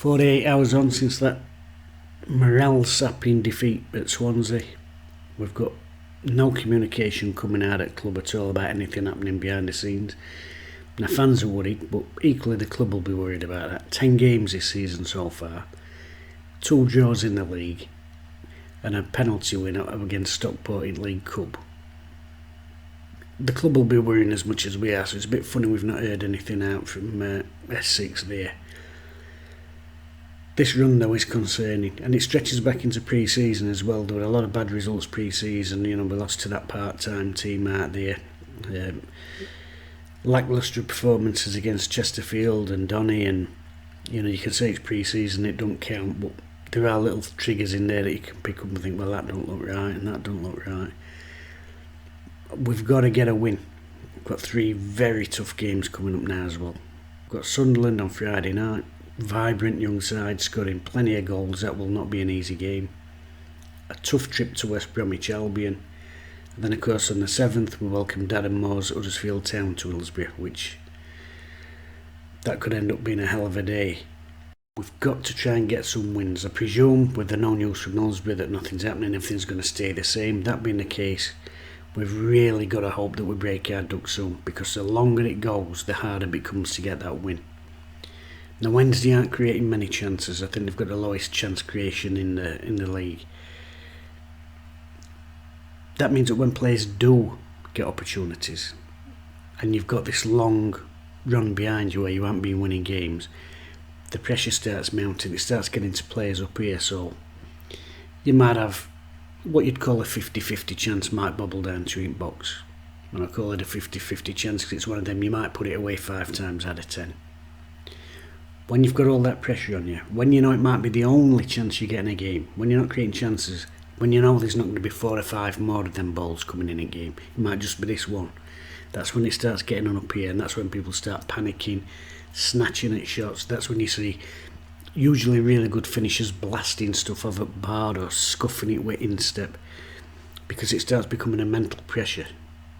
48 hours on since that morale-sapping defeat at Swansea. We've got no communication coming out at club at all about anything happening behind the scenes. Now, fans are worried, but equally the club will be worried about that. 10 games this season so far, 2 draws in the league, and a penalty win against Stockport in League Cup. The club will be worrying as much as we are, so it's a bit funny we've not heard anything out from S6 there. This run though is concerning, and it stretches back into pre-season as well. There were a lot of bad results pre-season. We lost to that part-time team out there. Lacklustre performances against Chesterfield and Donny, and you can say it's pre-season, it don't count, but there are little triggers in there that you can pick up and think, well, that don't look right and that don't look right. We've got to get a win. We've got 3 very tough games coming up now as well. We've got Sunderland on Friday night. Vibrant young side scoring plenty of goals. That will not be an easy game. A tough trip to West Bromwich Albion, and then of course on the 7th we welcome Darren Moore's Huddersfield Town to Hillsborough, which that could end up being a hell of a day. We've got to try and get some wins. I presume with the no news from Hillsborough that nothing's happening, everything's going to stay the same. That being the case, we've really got to hope that we break our duck soon, because the longer it goes, the harder it becomes to get that win. Now, Wednesday aren't creating many chances. I think they've got the lowest chance creation in the league. That means that when players do get opportunities, and you've got this long run behind you where you haven't been winning games, the pressure starts mounting. It starts getting to players up here, so you might have what you'd call a 50-50 chance might bobble down to your box. And I call it a 50-50 chance because it's one of them you might put it away 5 times out of 10. When you've got all that pressure on you, when you know it might be the only chance you get in a game, when you're not creating chances, when you know there's not going to be 4 or 5 more of them balls coming in a game, it might just be this one. That's when it starts getting on up here, and that's when people start panicking, snatching at shots. That's when you see usually really good finishers blasting stuff over at bar or scuffing it with instep, because it starts becoming a mental pressure.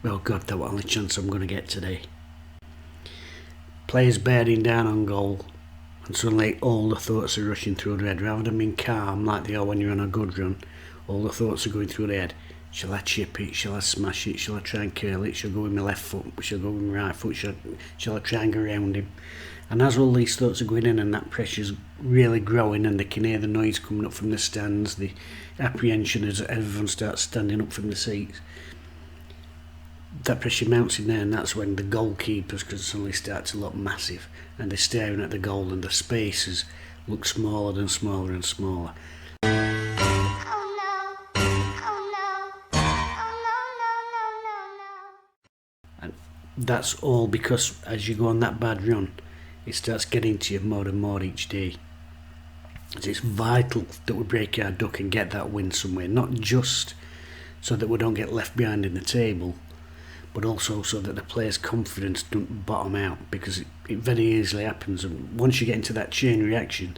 Oh God, that was the only chance I'm going to get today. Players bearing down on goal, and suddenly all the thoughts are rushing through their head. Rather than being calm like they are when you're on a good run, all the thoughts are going through their head. Shall I chip it? Shall I smash it? Shall I try and curl it? Shall I go with my left foot? Shall I go with my right foot? Shall I try and go around him? And as all these thoughts are going in and that pressure's really growing, and they can hear the noise coming up from the stands, the apprehension as everyone starts standing up from the seats, that pressure mounts in there, and that's when the goalkeepers can suddenly start to look massive, and they're staring at the goal and the spaces look smaller and smaller and smaller. And that's all because as you go on that bad run, it starts getting to you more and more each day. It's vital that we break our duck and get that win somewhere, not just so that we don't get left behind in the table, but also so that the players' confidence don't bottom out, because it very easily happens. And once you get into that chain reaction,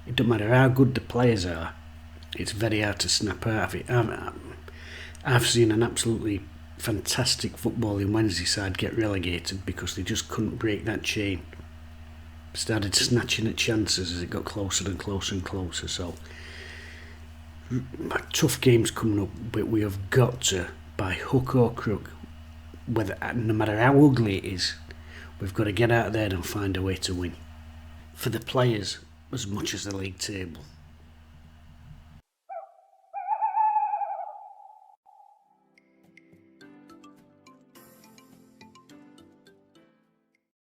it doesn't matter how good the players are, it's very hard to snap out of it. I've seen an absolutely fantastic footballing Wednesday side get relegated because they just couldn't break that chain. Started snatching at chances as it got closer and closer and closer. So tough games coming up, but we have got to, by hook or crook, no matter how ugly it is, we've got to get out there and find a way to win. For the players as much as the league table.